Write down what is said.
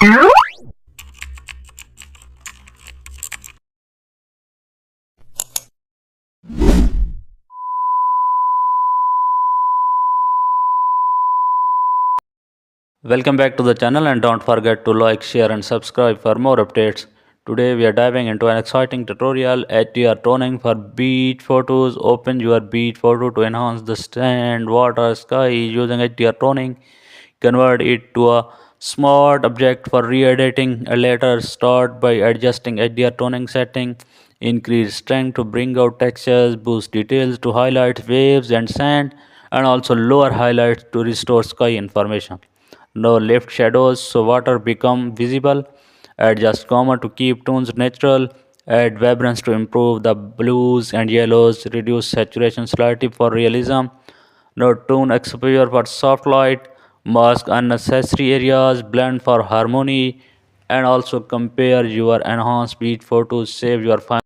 Welcome back to the channel, and don't forget to like, share and subscribe for more updates. Today we are diving into an exciting tutorial, HDR toning for beach photos. Open your beach photo to enhance the sand, water, sky using HDR toning. Convert it to a smart object for re-editing. Later start by adjusting HDR toning setting. Increase strength to bring out textures, boost details to highlight waves and sand, and also lower highlights to restore sky information. Now lift shadows so water become visible. Adjust gamma to keep tones natural. Add vibrance to improve the blues and yellows. Reduce saturation slightly for realism. Now tone exposure for soft light. Mask unnecessary areas. Blend for harmony. And also compare your enhanced beat photos. Save your final